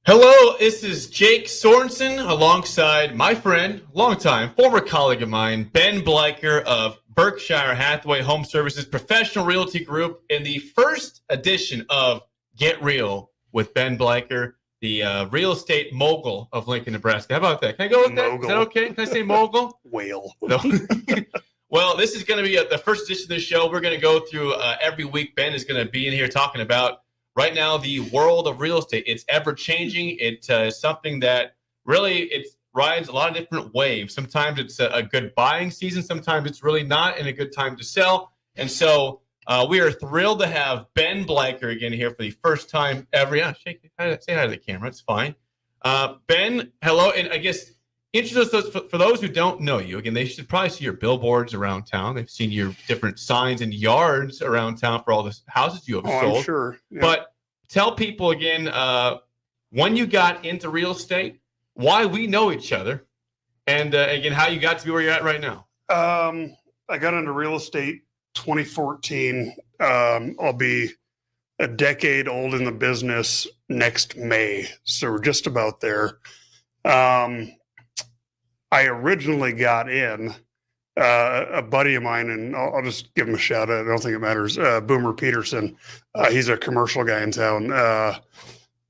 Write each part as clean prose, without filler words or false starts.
Hello, this is Jake Sorensen alongside my friend, longtime former colleague of mine, Ben Bleicher of Berkshire Hathaway Home Services Professional Realty Group in the first edition of Get Real with Ben Bleicher, the real estate mogul of Lincoln, Nebraska. How about that? Can I go with that? Mogul. Is that okay? Can I say mogul? Whale. No. Well, this is going to be the first edition of the show. We're going to go through every week. Ben is going to be in here talking about right now the world of real estate. It's ever changing. It's something that really it rides a lot of different waves. Sometimes it's a good buying season. Sometimes it's really not, and a good time to sell. And so we are thrilled to have Ben Bleicher again here for the first time ever. Yeah, say hi to the camera. It's fine. Ben, hello, and I guess introduce us for those who don't know you. Again, they should probably see your billboards around town. They've seen your different signs and yards around town for all the houses you have sold. I'm sure. Yeah. But tell people again when you got into real estate, why we know each other, and again how you got to be where you're at right now. I got into real estate 2014. I'll be a decade old in the business next May, so we're just about there. I originally got in, a buddy of mine, and I'll just give him a shout out. I don't think it matters. Boomer Peterson. He's a commercial guy in town.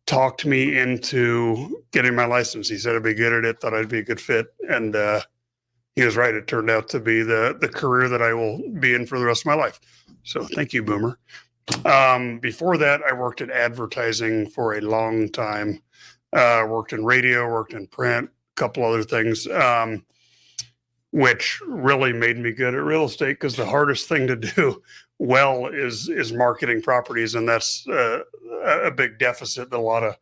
Talked me into getting my license. He said I'd be good at it, thought I'd be a good fit. And he was right. It turned out to be the career that I will be in for the rest of my life. So thank you, Boomer. Before that, I worked in advertising for a long time. Worked in radio, worked in print, couple other things, which really made me good at real estate, because the hardest thing to do well is marketing properties, and that's a big deficit that a lot of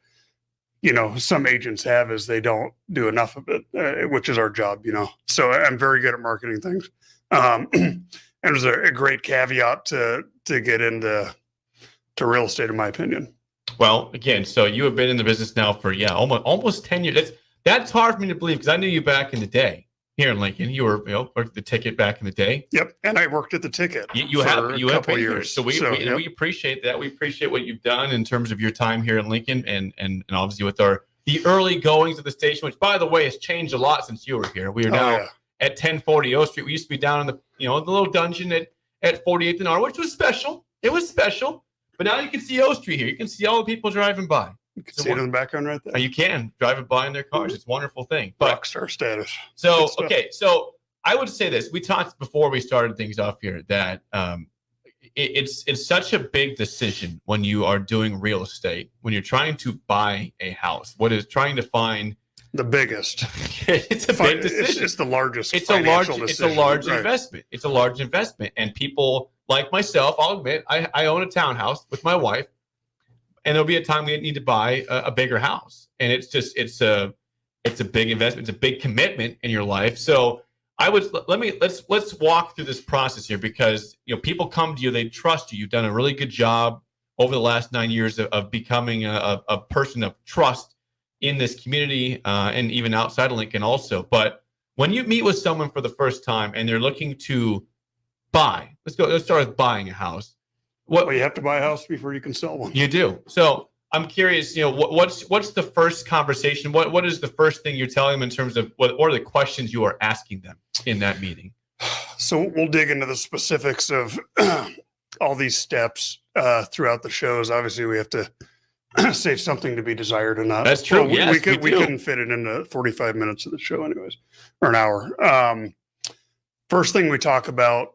some agents have, is they don't do enough of it, which is our job. So I'm very good at marketing things, and it was a great caveat to get into real estate, in my opinion. Well, again, so you have been in the business now for almost 10 years. That's hard for me to believe, because I knew you back in the day here in Lincoln. You were worked at the Ticket back in the day. Yep, and I worked at the Ticket. You have a couple years. So we appreciate that. We appreciate what you've done in terms of your time here in Lincoln, and obviously with the early goings of the station, which, by the way, has changed a lot since you were here. We are now at 1040 O Street. We used to be down in the the little dungeon at 48th and R, which was special. It was special, but now you can see O Street here. You can see all the people driving by. You can see it in the background right there. You can driving by in their cars. It's a wonderful thing. But rockstar status. So, okay. So I would say this. We talked before we started things off here that it's such a big decision when you are doing real estate, when you're trying to buy a house. What is trying to find the biggest? It's a big decision. It's the largest. It's a large investment. It's a large investment, and people like myself, I'll admit, I own a townhouse with my wife. And there'll be a time we need to buy a bigger house, and it's a big investment. It's a big commitment in your life. So let's walk through this process here, because people come to you, they trust you. You've done a really good job over the last 9 years of becoming a person of trust in this community, and even outside of Lincoln also. But when you meet with someone for the first time and they're looking to buy, let's start with buying a house. Well, you have to buy a house before you can sell one. You do. So I'm curious, what's the first conversation? What is the first thing you're telling them in terms of what are the questions you are asking them in that meeting? So we'll dig into the specifics of all these steps throughout the shows. Obviously, we have to save something to be desired or not. That's true. Well, we couldn't fit it into 45 minutes of the show anyways, or an hour. First thing we talk about,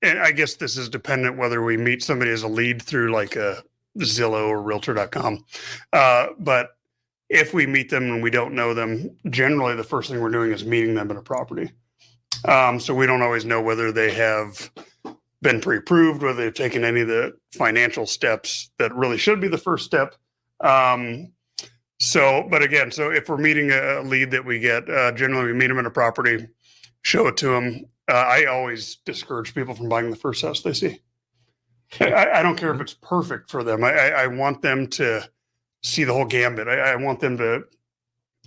and I guess this is dependent whether we meet somebody as a lead through like a Zillow or Realtor.com. But if we meet them and we don't know them, generally the first thing we're doing is meeting them at a property. So we don't always know whether they have been pre-approved, whether they've taken any of the financial steps that really should be the first step. But if we're meeting a lead that we get, generally we meet them at a property, show it to them. I always discourage people from buying the first house they see. I don't care if it's perfect for them. I want them to see the whole gambit. I want them to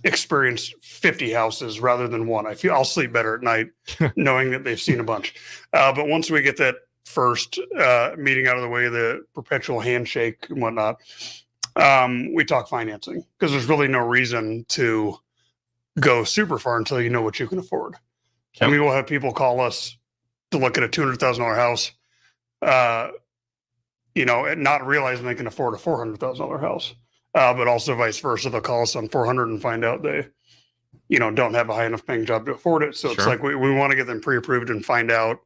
experience 50 houses rather than one. I'll sleep better at night knowing that they've seen a bunch. But once we get that first meeting out of the way, the perpetual handshake and whatnot, We talk financing because there's really no reason to go super far until you know what you can afford. Okay. And we will have people call us to look at a $200,000 house, and not realizing they can afford a $400,000 house. But also vice versa. They'll call us on 400 and find out they, don't have a high enough paying job to afford it. So it's like we want to get them pre-approved and find out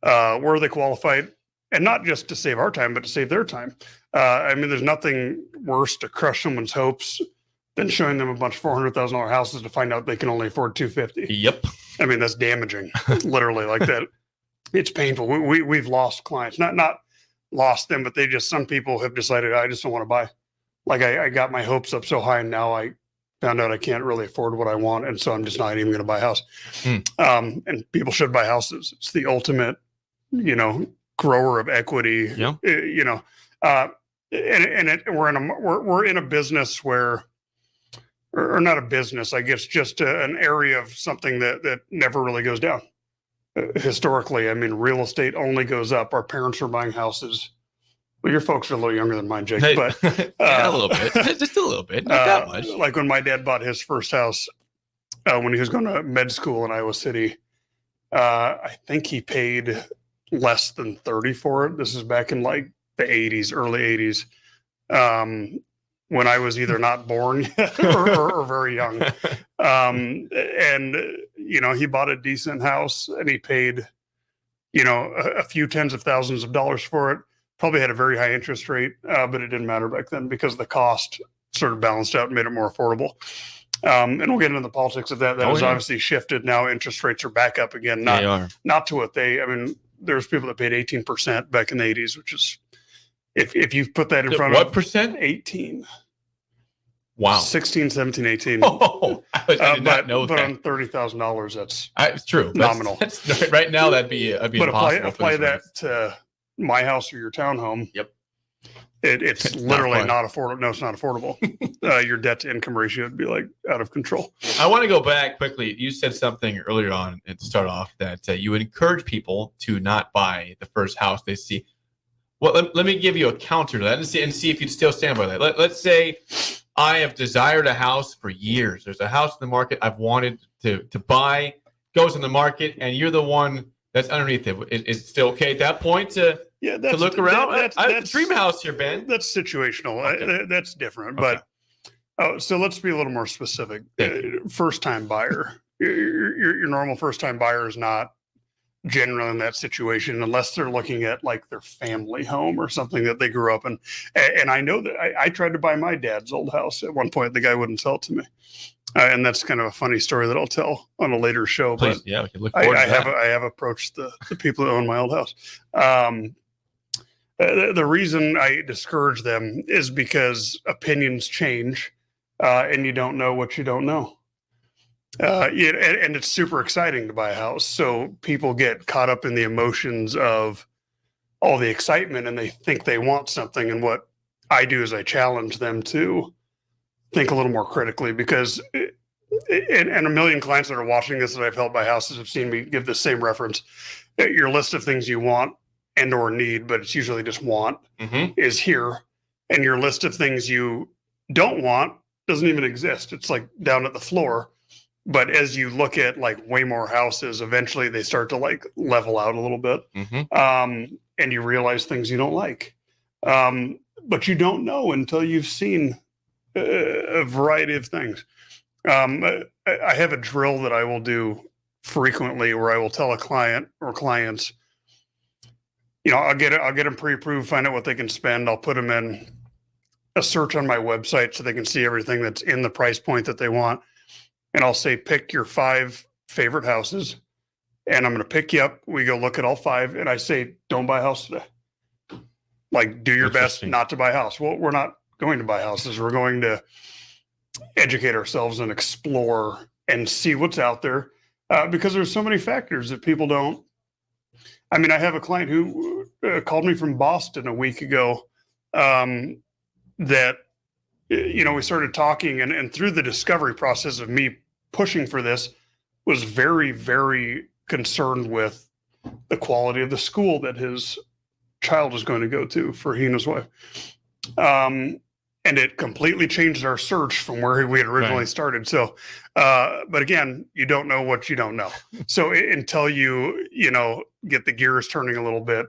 where they qualified, and not just to save our time, but to save their time. There's nothing worse to crush someone's hopes than showing them a bunch of $400,000 houses to find out they can only afford $250,000. Yep. That's damaging, literally, like that. It's painful. We've lost clients, not lost them, but some people have decided, I just don't want to buy. Like I got my hopes up so high, and now I found out I can't really afford what I want. And so I'm just not even going to buy a house. And people should buy houses. It's the ultimate, grower of equity. Yeah. We're in a business where, or not a business, I guess, just an area of something that never really goes down. Historically, real estate only goes up. Our parents are buying houses. Well, your folks are a little younger than mine, Jake, but a little bit, just a little bit, not that much. Like when my dad bought his first house, when he was going to med school in Iowa City, I think he paid less than 30 for it. This is back in like the 80s, early 80s, when I was either not born yet or very young. He bought a decent house, and he paid, a few tens of thousands of dollars for it. Probably had a very high interest rate, but it didn't matter back then because the cost sort of balanced out and made it more affordable. And we'll get into the politics of that. That has obviously shifted. Now interest rates are back up again. Not to what there's people that paid 18% back in the 80s, which is, if you put that in front of what percent? 18. Wow. 16, 17, 18. Oh, I did not know but that. on $30,000, that's it's true. Nominal. That's right now, that'd be but impossible. apply that to my house or your townhome. Yep. It's literally not affordable. No, it's not affordable. Your debt to income ratio would be like out of control. I want to go back quickly. You said something earlier on to start off that you would encourage people to not buy the first house they see. Well, let me give you a counter to that and see if you'd still stand by that. Let's say I have desired a house for years. There's a house in the market I've wanted to buy, goes in the market, and you're the one that's underneath it. Is it still okay at that point to look around? That's dream house here, Ben. That's situational. Okay. That's different. Okay. But so let's be a little more specific. First-time buyer. Your normal first-time buyer is not generally in that situation unless they're looking at like their family home or something that they grew up in. And I know that I tried to buy my dad's old house at one point. The guy wouldn't sell it to me. And that's kind of a funny story that I'll tell on a later show. Please, but we can look forward to that. I have approached the people who own my old house. The reason I discourage them is because opinions change, and you don't know what you don't know. And it's super exciting to buy a house. So people get caught up in the emotions of all the excitement, and they think they want something. And what I do is I challenge them to think a little more critically, because and a million clients that are watching this that I've helped buy houses have seen me give the same reference. Your list of things you want and or need, but it's usually just want, is here. And your list of things you don't want doesn't even exist. It's like down at the floor. But as you look at like way more houses, eventually they start to like level out a little bit. And you realize things you don't like. But you don't know until you've seen a variety of things. I have a drill that I will do frequently where I will tell a client or clients, I'll get them pre-approved, find out what they can spend. I'll put them in a search on my website so they can see everything that's in the price point that they want. And I'll say, pick your 5 favorite houses, and I'm going to pick you up. We go look at all 5, and I say, don't buy a house today. Like, do your best not to buy a house. Well, we're not going to buy houses. We're going to educate ourselves and explore and see what's out there, because there's so many factors that people don't. I have a client who called me from Boston a week ago that, we started talking, and through the discovery process of me pushing for this, was very, very concerned with the quality of the school that his child is going to go to for he and his wife. and it completely changed our search from where we had originally started. So, but again, you don't know what you don't know. So until you get the gears turning a little bit,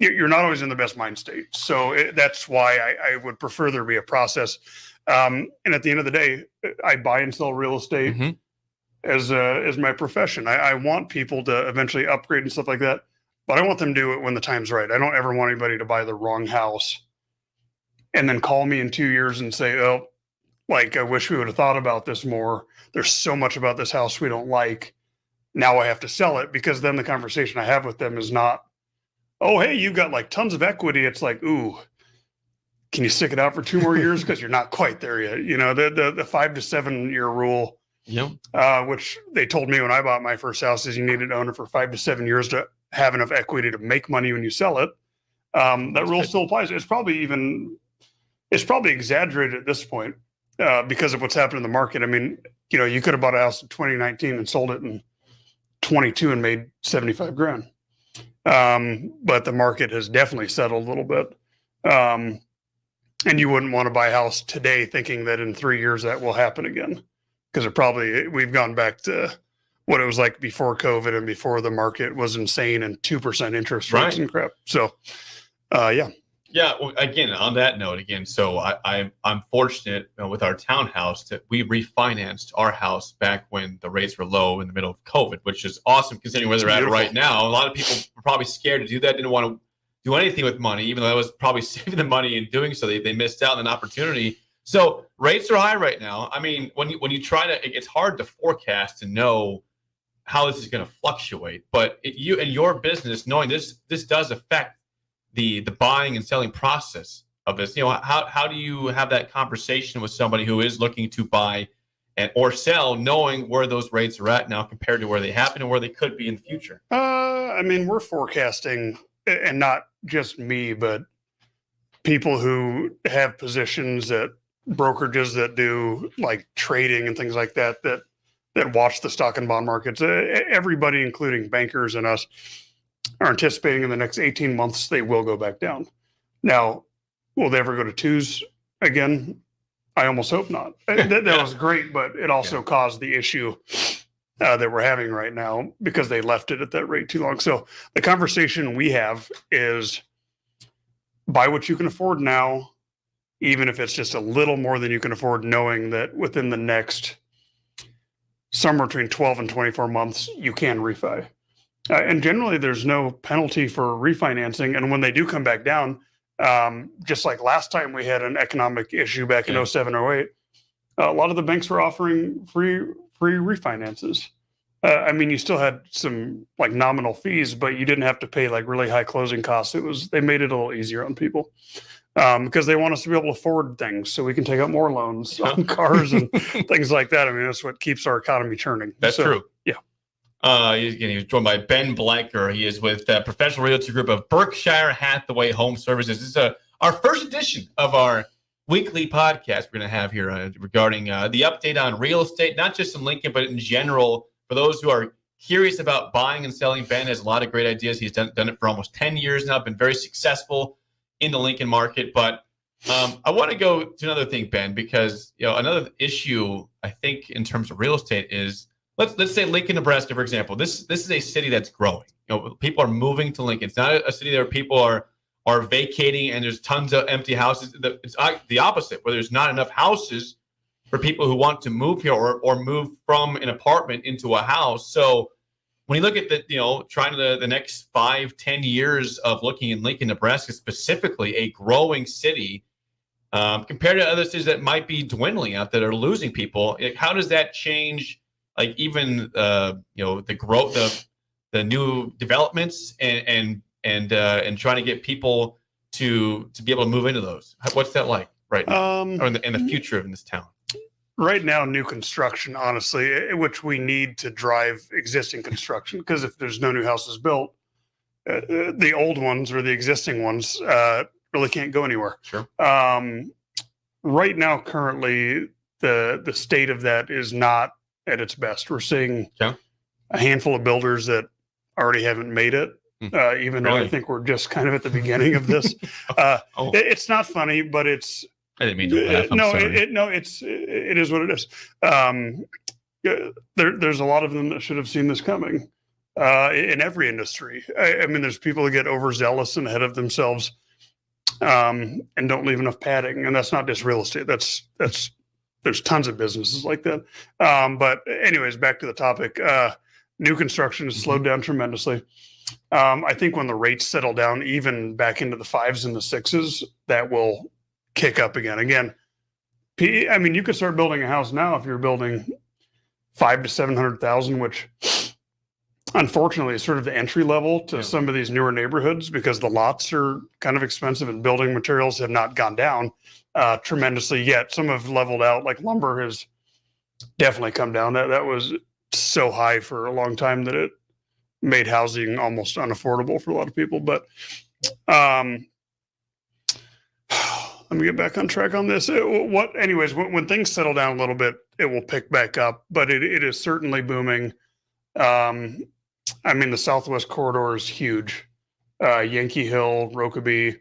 you're not always in the best mind state. So that's why I would prefer there be a process. And at the end of the day, I buy and sell real estate as my profession. I want people to eventually upgrade and stuff like that, but I want them to do it when the time's right. I don't ever want anybody to buy the wrong house and then call me in 2 years and say, oh, like, I wish we would have thought about this more. There's so much about this house we don't like. Now I have to sell it, because then the conversation I have with them is not, oh, hey, you've got like tons of equity. It's like, ooh, can you stick it out for 2 more years? Because you're not quite there yet. The 5 to 7 year rule, which they told me when I bought my first house, is you needed to own it for 5 to 7 years to have enough equity to make money when you sell it. That rule still applies. It's probably exaggerated at this point because of what's happened in the market. I mean, you could have bought a house in 2019 and sold it in 22 and made 75 grand. But the market has definitely settled a little bit. And you wouldn't want to buy a house today thinking that in 3 years that will happen again, because we've gone back to what it was like before COVID and before the market was insane and 2% interest rates and crap. So, yeah. Yeah. Well, again, on that note, so I'm fortunate with our townhouse that we refinanced our house back when the rates were low in the middle of COVID, which is awesome considering where they're at right now. A lot of people were probably scared to do that, didn't want to do anything with money, even though that was probably saving the money in doing so. They missed out on an opportunity. So rates are high right now. I mean, when you try to, it's hard to forecast and know how this is going to fluctuate. But you and your business, knowing this does affect the buying and selling process of this. How do you have that conversation with somebody who is looking to buy or sell, knowing where those rates are at now compared to where they happen and where they could be in the future? I mean, we're forecasting, and not just me, but people who have positions at brokerages that do like trading and things like that watch the stock and bond markets. Everybody, including bankers and us, are anticipating in the next 18 months they will go back down. Now, will they ever go to twos again? I almost hope not. That was great, but it also caused the issue that we're having right now because they left it at that rate too long. So the conversation we have is buy what you can afford now, even if it's just a little more than you can afford, knowing that within the next somewhere between 12 and 24 months, you can refi. And generally, there's no penalty for refinancing. And when they do come back down, just like last time we had an economic issue back in 07, 08, a lot of the banks were offering free refinances. I mean, you still had some like nominal fees, but you didn't have to pay like really high closing costs. They made it a little easier on people because they want us to be able to afford things so we can take out more loans on cars and things like that. I mean, that's what keeps our economy churning. That's true. Yeah. He was joined by Ben Bleicher. He is with Professional Realty Group of Berkshire Hathaway Home Services. This is our first edition of our weekly podcast we're going to have here regarding the update on real estate, not just in Lincoln, but in general. For those who are curious about buying and selling, Ben has a lot of great ideas. He's done it for almost 10 years now, been very successful in the Lincoln market. But I want to go to another thing, Ben, because another issue I think in terms of real estate is let's say Lincoln, Nebraska, for example. This is a city that's growing. People are moving to Lincoln. It's not a city where people are vacating and there's tons of empty houses. It's the opposite, where there's not enough houses for people who want to move here or move from an apartment into a house. So when you look at trying to the next 5-10 years of looking in Lincoln, Nebraska, specifically a growing city, compared to other cities that might be dwindling out that are losing people, how does that change? Like even the growth of the new developments and trying to get people to be able to move into those. What's that like right now, or in the future of this town? Right now, new construction, honestly, which we need to drive existing construction, because if there's no new houses built, the old ones or the existing ones really can't go anywhere. Sure. Right now, currently, the state of that is not at its best. We're seeing a handful of builders that already haven't made it. even though I Really? think we're just kind of at the beginning of this. Oh, It's not funny, but it's I didn't mean to laugh. I'm no, sorry. it is what it is. There's a lot of them that should have seen this coming in every industry. I mean, there's people who get overzealous and ahead of themselves and don't leave enough padding, and that's not just real estate. That's there's tons of businesses like that. But anyways, back to the topic. New construction has slowed down tremendously. I think when the rates settle down, even back into the 5s and the 6s, that will kick up again. I mean, you could start building a house now if you're building 500 to 700,000, which unfortunately is sort of the entry level to some of these newer neighborhoods because the lots are kind of expensive and building materials have not gone down tremendously yet. Some have leveled out, like lumber has definitely come down. That was so high for a long time that it made housing almost unaffordable for a lot of people. But let me get back on track on this. Anyways, when things settle down a little bit, it will pick back up, but it is certainly booming. I mean, the Southwest corridor is huge. Yankee Hill, Rokeby,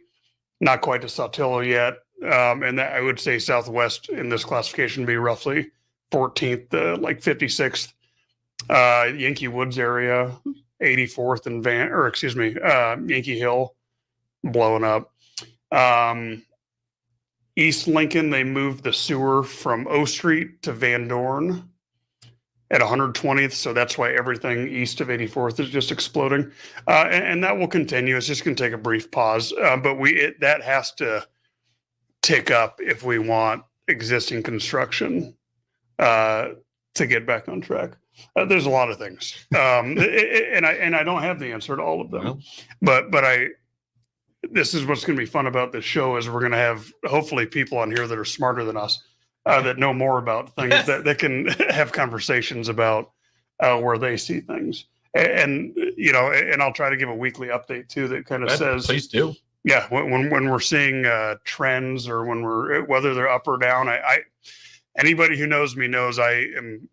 not quite to Saltillo yet. And that, I would say Southwest in this classification would be roughly 14th, like 56th. Yankee Woods area, 84th and Yankee Hill blowing up. East Lincoln, they moved the sewer from O Street to Van Dorn at 120th. So that's why everything east of 84th is just exploding. And that will continue. It's just going to take a brief pause. But that has to tick up if we want existing construction to get back on track. There's a lot of things. And I don't have the answer to all of them. Well, but this is what's going to be fun about this show is we're going to have hopefully people on here that are smarter than us, that know more about things that can have conversations about where they see things. And I'll try to give a weekly update too that kind of says, please do. Yeah. When we're seeing trends or whether they're up or down, anybody who knows me knows I am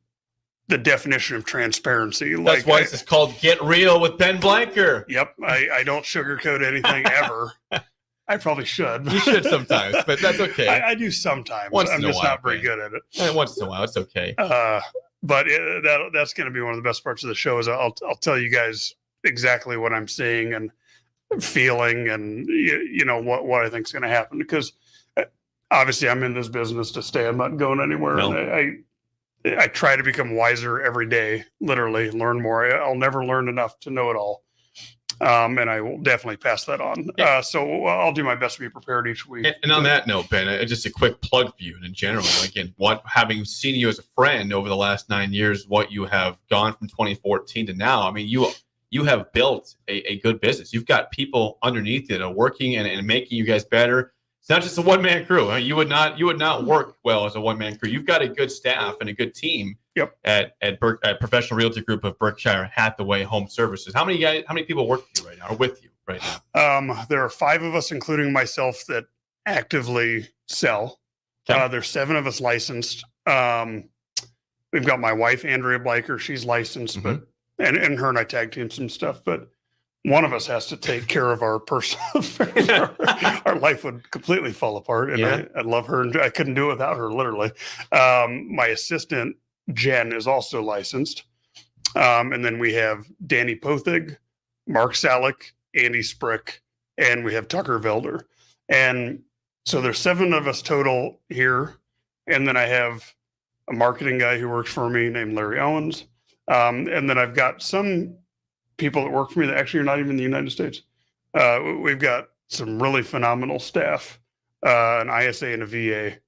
the definition of transparency. That's why it's called Get Real with Ben Bleicher. Yep. I don't sugarcoat anything ever. I probably should. You should sometimes, but that's okay. I do sometimes. I'm just not very good at it. Once in a while, it's okay. But that's going to be one of the best parts of the show is I'll tell you guys exactly what I'm seeing and feeling and what I think is going to happen because obviously I'm in this business to stay. I'm not going anywhere. No. And I try to become wiser every day, literally learn more. I'll never learn enough to know it all. And I will definitely pass that on. Yeah. So I'll do my best to be prepared each week. And on that note, Ben, just a quick plug for you in general. Again, having seen you as a friend over the last 9 years, what you have gone from 2014 to now. I mean, you have built a good business. You've got people underneath it working and making you guys better. It's not just a one-man crew. You would not work well as a one-man crew. You've got a good staff and a good team. Yep. At Professional Realty Group of Berkshire Hathaway Home Services. How many people work with you right now or with you right now? There are 5 of us, including myself, that actively sell. Okay. There's 7 of us licensed. We've got my wife, Andrea Bleicher. She's licensed, but and her and I tag team some stuff, but one of us has to take care of our personal affairs. Our life would completely fall apart. And I love her. And I couldn't do it without her, literally. My assistant, Jen, is also licensed. And then we have Danny Pothig, Mark Salick, Andy Sprick, and we have Tucker Velder. And so there's 7 of us total here. And then I have a marketing guy who works for me named Larry Owens. And then I've got some people that work for me that actually are not even in the United States. We've got some really phenomenal staff, an ISA and a VA.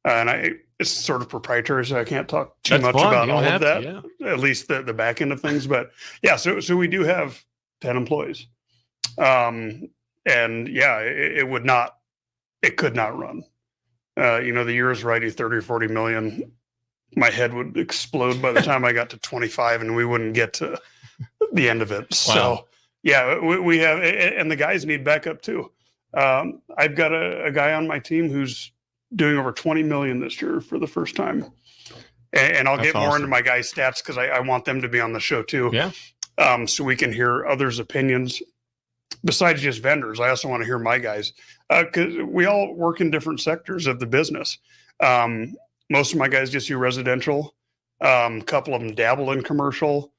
And it's sort of proprietary, so I can't talk too much about all of that, at least the back end of things. But yeah, so we do have 10 employees. And yeah, it could not run. The year is righty, 30 or 40 million. My head would explode by the time I got to 25 and we wouldn't get to the end of it. Wow. So yeah, we have, and the guys need backup too. I've got a guy on my team who's doing over 20 million this year for the first time. And I'll get more into my guys' stats because I want them to be on the show too. Yeah. So we can hear others' opinions. besides just vendors, I also want to hear my guys, because we all work in different sectors of the business. Most of my guys just do residential. A couple of them dabble in commercial.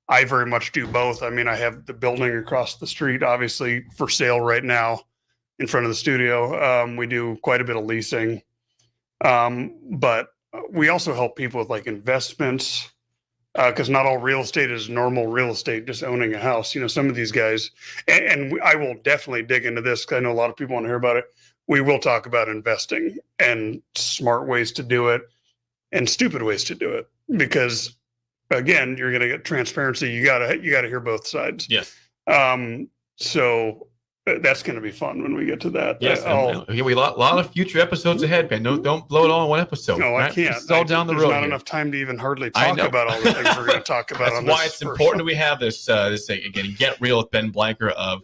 I very much do both. I mean, I have the building across the street, obviously for sale right now in front of the studio. We do quite a bit of leasing. But we also help people with like investments, because not all real estate is normal real estate, just owning a house. You know, some of these guys, and I will definitely dig into this because I know a lot of people want to hear about it. We will talk about investing and smart ways to do it and stupid ways to do it, because again, you're going to get transparency. You gotta hear both sides. Yes. So that's going to be fun when we get to that. Yes. We a lot of future episodes ahead, Ben. Don't blow it all in one episode. No, right? I can't. It's all down the road. There's not here. enough time to even hardly talk about all the things we're going to talk about. That's on why this it's important that we have this thing again. Get Real with Ben Bleicher of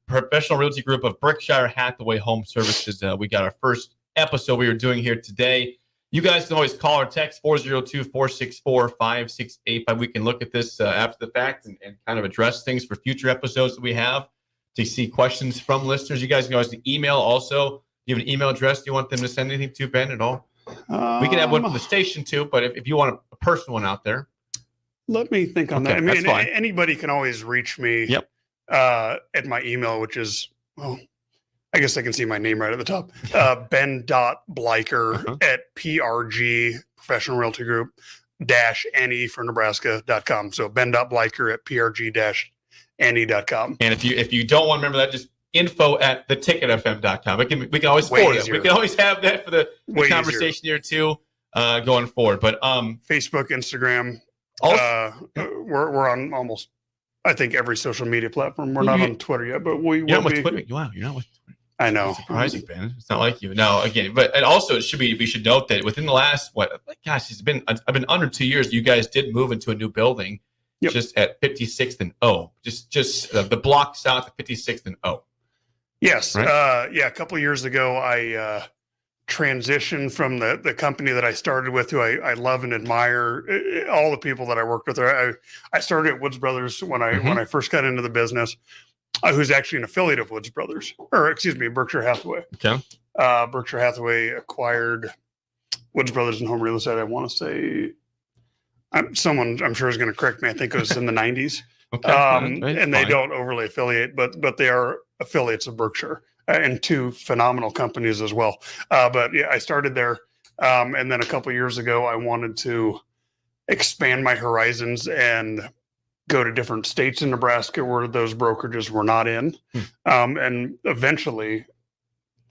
Professional Realty Group of Berkshire Hathaway Home Services. We got our first episode we were doing here today. You guys can always call or text 402-464-5685. We can look at this after the fact and kind of address things for future episodes that we have to see questions from listeners. You guys can always email also. Do you have an email address you want them to send anything to, Ben, at all? We can have one from the station too, but if you want a personal one out there. Let me think on that. I mean, anybody can always reach me at my email, which is, well, I guess I can see my name right at the top. Ben.Bleicher at PRG, Professional Realty Group, -NE for Nebraska.com. So Ben.Bleicher at PRG-NE.com. And if you don't want to remember that, just info@theticketfm.com. We can always forward it. We can always have that for the conversation here too, going forward. But Facebook, Instagram, we're on almost, I think, every social media platform. We're not on Twitter yet, but we will be. Twitter. Wow, you're not with Twitter. I know. That's surprising, Ben. It's not like you. No, again, and also we should note that within the last I've been under 2 years. You guys did move into a new building, just at 56th and O, just the block south of 56th and O. Yes, right? A couple of years ago, I transitioned from the company that I started with, who I love and admire. All the people that I worked with. I started at Woods Brothers when I first got into the business. Who's actually an affiliate of Woods Brothers, or excuse me, Berkshire Hathaway. Okay. Berkshire Hathaway acquired Woods Brothers in home real estate. I want to say, someone I'm sure is going to correct me. I think it was in the 90s. Okay. And they don't overly affiliate, but they are affiliates of Berkshire, and two phenomenal companies as well. But yeah, I started there, and then a couple of years ago, I wanted to expand my horizons and go to different states in Nebraska where those brokerages were not in. And eventually,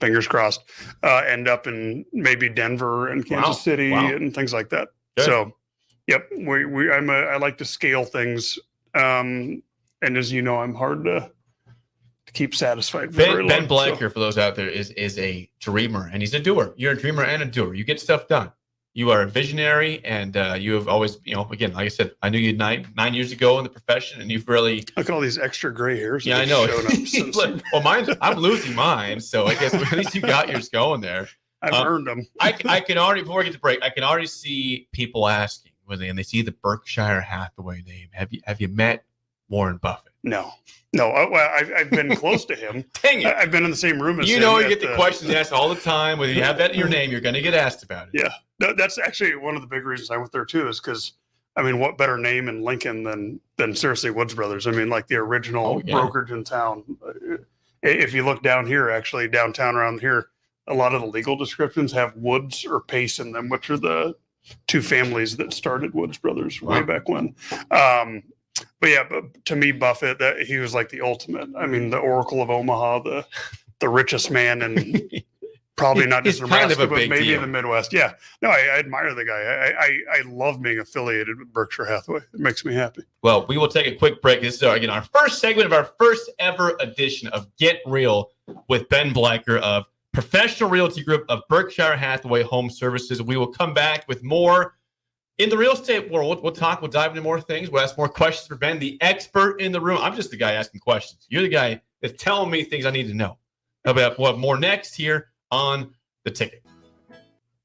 fingers crossed, end up in maybe Denver and Kansas City and things like that. Good. So, yep, I like to scale things. And as you know, I'm hard to keep satisfied. Ben Bleicher, for those out there, is a dreamer, and he's a doer. You're a dreamer and a doer. You get stuff done. You are a visionary, and you have always, again, like I said, I knew you 9 years ago in the profession, and you've really look at all these extra gray hairs. Yeah, I know. Well, I'm losing mine, so I guess at least you got yours going there. I've earned them. I can already, before we get to break, I can already see people asking and they see the Berkshire Hathaway name. Have you met Warren Buffett? No. Well, I've been close to him. Dang it! I've been in the same room as him. You get the questions asked all the time. Whether you have that in your name, you're going to get asked about it. Yeah. That's actually one of the big reasons I went there too, is because, I mean, what better name in Lincoln than seriously Woods Brothers? I mean, like the original brokerage in town. If you look down here, actually downtown around here, a lot of the legal descriptions have Woods or Pace in them, which are the two families that started Woods Brothers way back when. But to me, Buffett, he was like the ultimate. I mean, the Oracle of Omaha, the richest man, and probably not just Nebraska, kind of but maybe in the Midwest. Yeah, no, I admire the guy. I love being affiliated with Berkshire Hathaway. It makes me happy. Well, we will take a quick break. This is again our first segment of our first ever edition of Get Real with Ben Bleicher of Professional Realty Group of Berkshire Hathaway Home Services. We will come back with more in the real estate world. We'll dive into more things. We'll ask more questions for Ben, the expert in the room. I'm just the guy asking questions. You're the guy that's telling me things I need to know. We'll have more next here on The Ticket.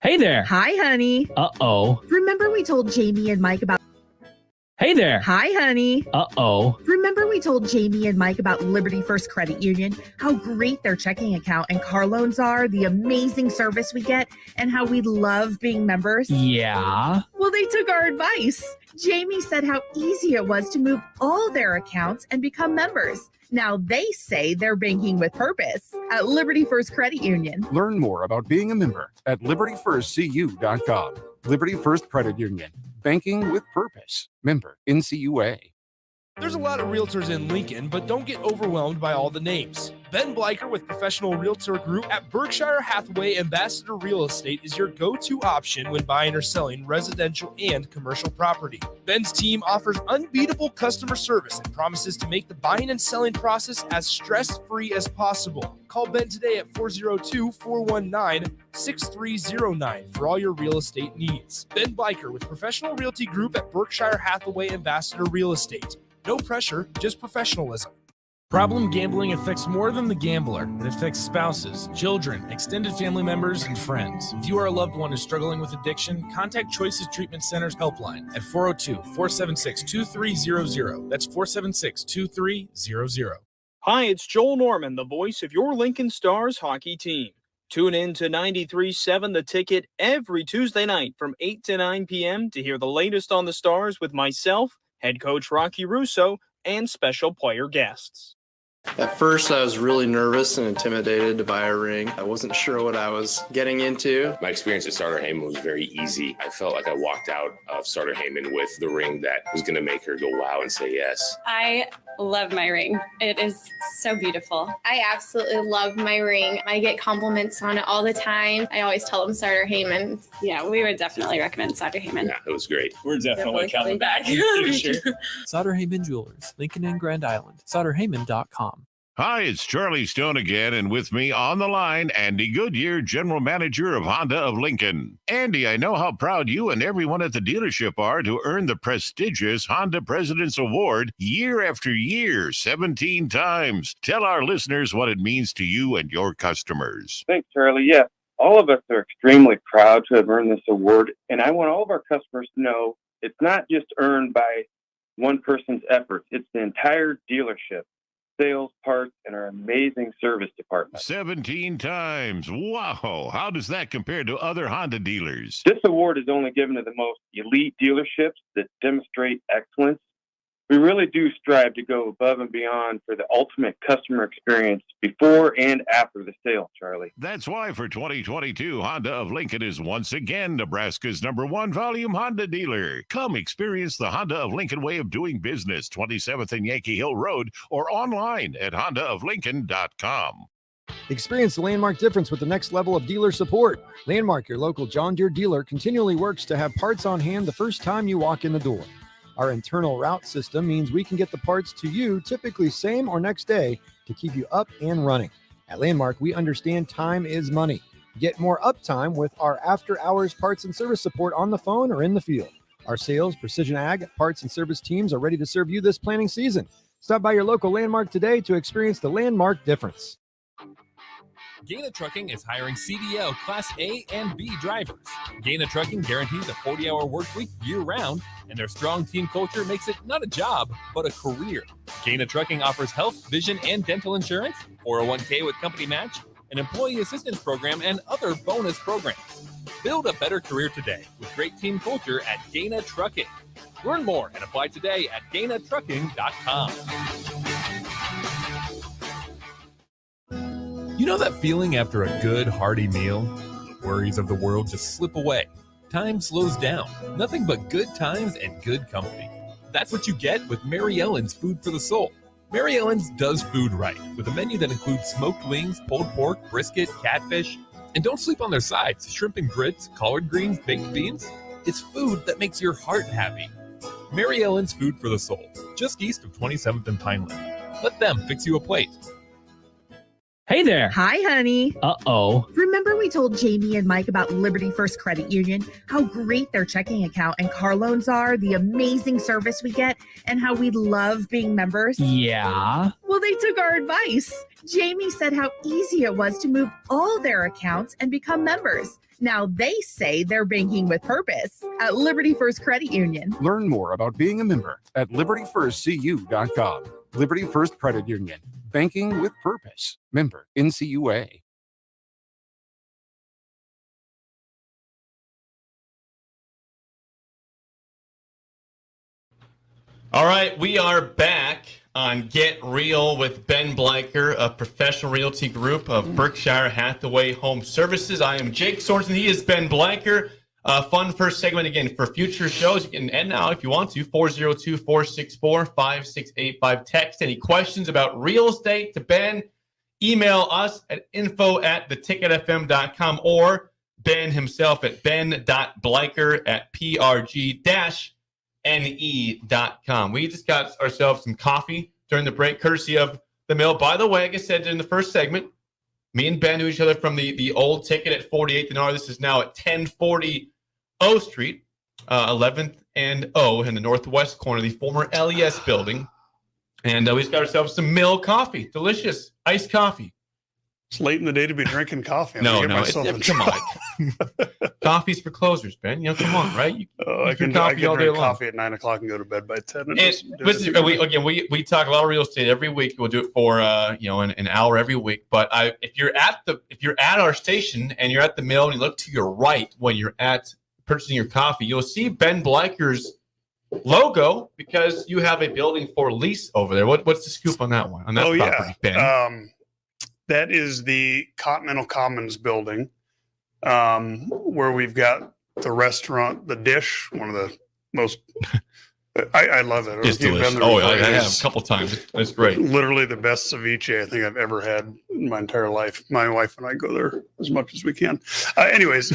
Hey there. Hi, honey. Uh-oh. Remember we told Jamie and Mike about... Hey Hey there. Hi, honey. Uh-oh. Remember we told Jamie and Mike about Liberty First Credit Union, how great their checking account and car loans are, the amazing service we get, and how we love being members? Yeah? Well, they took our advice. Jamie said how easy it was to move all their accounts and become members. Now they say they're banking with purpose at Liberty First Credit Union. Learn more about being a member at libertyfirstcu.com. Liberty First Credit Union. Banking with purpose. Member NCUA. There's a lot of realtors in Lincoln, but don't get overwhelmed by all the names. Ben Bleicher with Professional Realtor Group at Berkshire Hathaway Ambassador Real Estate is your go-to option when buying or selling residential and commercial property. Ben's team offers unbeatable customer service and promises to make the buying and selling process as stress-free as possible. Call Ben today at 402-419-6309 for all your real estate needs. Ben Bleicher with Professional Realty Group at Berkshire Hathaway Ambassador Real Estate. No pressure, just professionalism. Problem gambling affects more than the gambler. It affects spouses, children, extended family members, and friends. If you are a loved one who's struggling with addiction, contact Choices Treatment Center's helpline at 402-476-2300. That's 476-2300. Hi, it's Joel Norman, the voice of your Lincoln Stars hockey team. Tune in to 93.7 The Ticket every Tuesday night from 8 to 9 p.m. to hear the latest on the Stars with myself, head coach Rocky Russo, and special player guests. At first, I was really nervous and intimidated to buy a ring. I wasn't sure what I was getting into. My experience at Starter Heyman was very easy. I felt like I walked out of Starter Heyman with the ring that was going to make her go wow and say yes. I love my ring. It is so beautiful. I absolutely love my ring. I get compliments on it all the time. I always tell them Starter Heyman. Yeah, we would definitely recommend Starter Heyman. Yeah, it was great. We're definitely coming back. Sure. Sauter Heyman Jewelers, Lincoln and Grand Island. SauterHeyman.com. Hi, it's Charlie Stone again, and with me on the line, Andy Goodyear, General Manager of Honda of Lincoln. Andy, I know how proud you and everyone at the dealership are to earn the prestigious Honda President's Award year after year, 17 times. Tell our listeners what it means to you and your customers. Thanks, Charlie. Yeah, all of us are extremely proud to have earned this award, and I want all of our customers to know it's not just earned by one person's efforts. It's the entire dealership. Sales, parts, and our amazing service department. 17 times. Wow. How does that compare to other Honda dealers? This award is only given to the most elite dealerships that demonstrate excellence. We really do strive to go above and beyond for the ultimate customer experience before and after the sale, Charlie. That's why for 2022, Honda of Lincoln is once again Nebraska's #1 volume Honda dealer. Come experience the Honda of Lincoln way of doing business, 27th and Yankee Hill Road, or online at hondaoflincoln.com. Experience the Landmark difference with the next level of dealer support. Landmark, your local John Deere dealer, continually works to have parts on hand the first time you walk in the door. Our internal route system means we can get the parts to you typically same or next day to keep you up and running. At Landmark, we understand time is money. Get more uptime with our after-hours parts and service support on the phone or in the field. Our sales, precision ag, parts, and service teams are ready to serve you this planning season. Stop by your local Landmark today to experience the Landmark difference. Gaina Trucking is hiring CDL Class A and B drivers. Gaina Trucking guarantees a 40-hour work week year-round, and their strong team culture makes it not a job, but a career. Gaina Trucking offers health, vision, and dental insurance, 401k with company match, an employee assistance program, and other bonus programs. Build a better career today with great team culture at Gaina Trucking. Learn more and apply today at GainaTrucking.com. You know that feeling after a good, hearty meal? The worries of the world just slip away. Time slows down. Nothing but good times and good company. That's what you get with Mary Ellen's Food for the Soul. Mary Ellen's does food right, with a menu that includes smoked wings, pulled pork, brisket, catfish. And don't sleep on their sides, shrimp and grits, collard greens, baked beans. It's food that makes your heart happy. Mary Ellen's Food for the Soul, just east of 27th and Pineland. Let them fix you a plate. Hey there. Hi, honey. Uh-oh. Remember we told Jamie and Mike about Liberty First Credit Union, how great their checking account and car loans are, the amazing service we get, and how we love being members? Yeah? Well, they took our advice. Jamie said how easy it was to move all their accounts and become members. Now they say they're banking with purpose at Liberty First Credit Union. Learn more about being a member at libertyfirstcu.com. Liberty First Credit Union. Banking with purpose. Member NCUA. All right, we are back on Get Real with Ben Bleicher of Professional Realty Group of Berkshire Hathaway Home Services. I am Jake Sorensen. He is Ben Bleicher. Fun first segment again for future shows. You can end now if you want to. 402-464-5685. Text any questions about real estate to Ben. Email us at info@theticketfm.com or Ben himself at ben.bleicher@prg-ne.com. We just got ourselves some coffee during the break, courtesy of the mill. By the way, like I said in the first segment, me and Ben knew each other from the old ticket at 48th and R. This is now at 1040 O Street, 11th and O in the northwest corner, the former LES building. And we just got ourselves some mill coffee. Delicious iced coffee. It's late in the day to be drinking coffee. Come on. Coffee's for closers, Ben. Come on, right? I can drink coffee at 9 o'clock and go to bed by 10. We talk a lot of real estate every week. We'll do it for an hour every week. But if you're at our station and you're at the mill and you look to your right when you're at purchasing your coffee, you'll see Ben Bleicher's logo because you have a building for lease over there. What's the scoop on that one? On that property, Ben? That is the Continental Commons building, where we've got the restaurant, The Dish, one of the most. I love it. It's delicious. I have a couple times. It's great. Literally the best ceviche I think I've ever had in my entire life. My wife and I go there as much as we can. Anyways,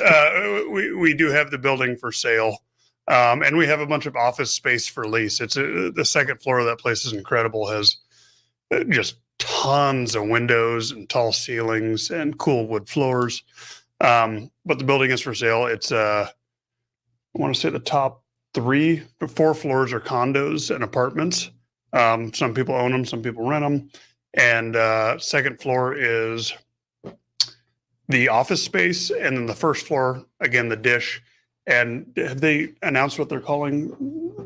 we do have the building for sale, and we have a bunch of office space for lease. It's the second floor of that place is incredible. Has just tons of windows and tall ceilings and cool wood floors. But the building is for sale. It's I want to say the top 4 floors are condos and apartments. Some people own them, some people rent them. And second floor is the office space. And then the first floor, again, The Dish. And have they announced what they're calling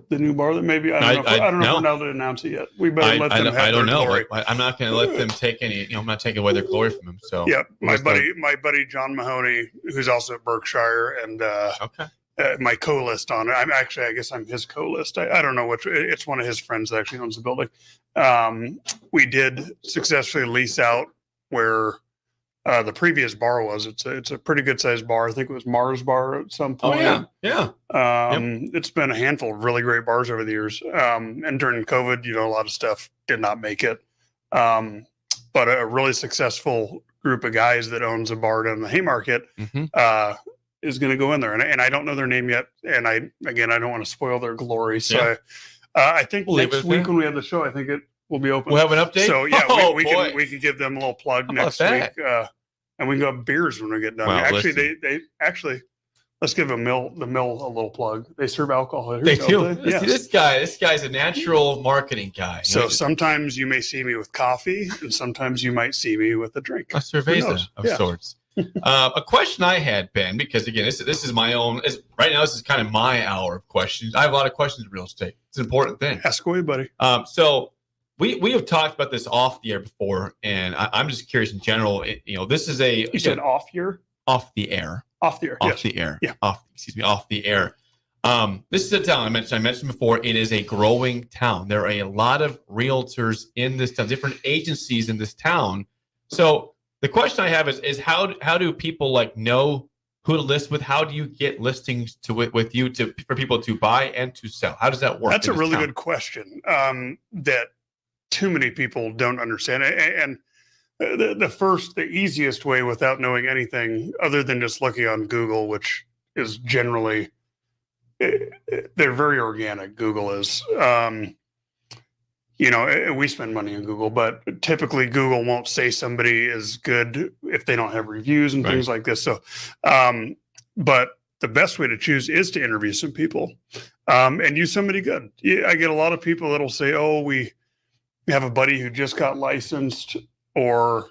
the new bar? That maybe I don't know if we're allowed to announce it yet. We better let them have I don't their know. glory. I'm not going to let them take any. I'm not taking away their glory from them. So yeah, my buddy John Mahoney, who's also at Berkshire, and my co-list on it. I guess I'm his co-list. I don't know which. It's one of his friends that actually owns the building. We did successfully lease out where the previous bar was. It's a pretty good sized bar. I think it was Mars Bar at some point. It's been a handful of really great bars over the years. And during COVID, a lot of stuff did not make it. But a really successful group of guys that owns a bar down in the Haymarket is going to go in there. And I don't know their name yet. And I don't want to spoil their glory. So I think next week when we have the show, I think it will be open. We'll have an update. So we can give them a little plug next week, and we can go have beers when we get done. Wow, they let's give the mill a little plug. They serve alcohol here. They do. Yes. This guy's a natural marketing guy. So sometimes you may see me with coffee, and sometimes you might see me with a drink. A cerveza of sorts. A question I had, Ben, because again, this is my own. Right now, this is kind of my hour of questions. I have a lot of questions in real estate. It's an important thing. Ask away, buddy. So. We have talked about this off the air before, and I'm just curious in general. This is You said off year? Off the air. Off the air. Off the air. Yeah. Off the air. This is a town I mentioned before. It is a growing town. There are a lot of realtors in this town, different agencies in this town. So the question I have is how do people know who to list with? How do you get listings with you for people to buy and to sell? How does that work? That's a really good question. That too many people don't understand it. And the easiest way without knowing anything other than just looking on Google, which is generally, they're very organic. Google is, we spend money on Google, but typically Google won't say somebody is good if they don't have reviews and things like this. So, but the best way to choose is to interview some people and use somebody good. I get a lot of people that'll say, we have a buddy who just got licensed, or,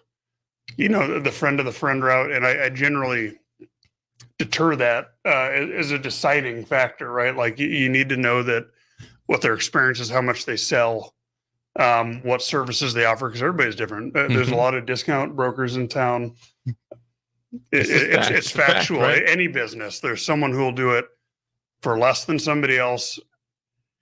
the friend of the friend route. And I generally deter that as a deciding factor, right? Like you need to know that what their experience is, how much they sell, what services they offer, because everybody's different. There's a lot of discount brokers in town. It's factual. Fact, right? Any business, there's someone who will do it for less than somebody else.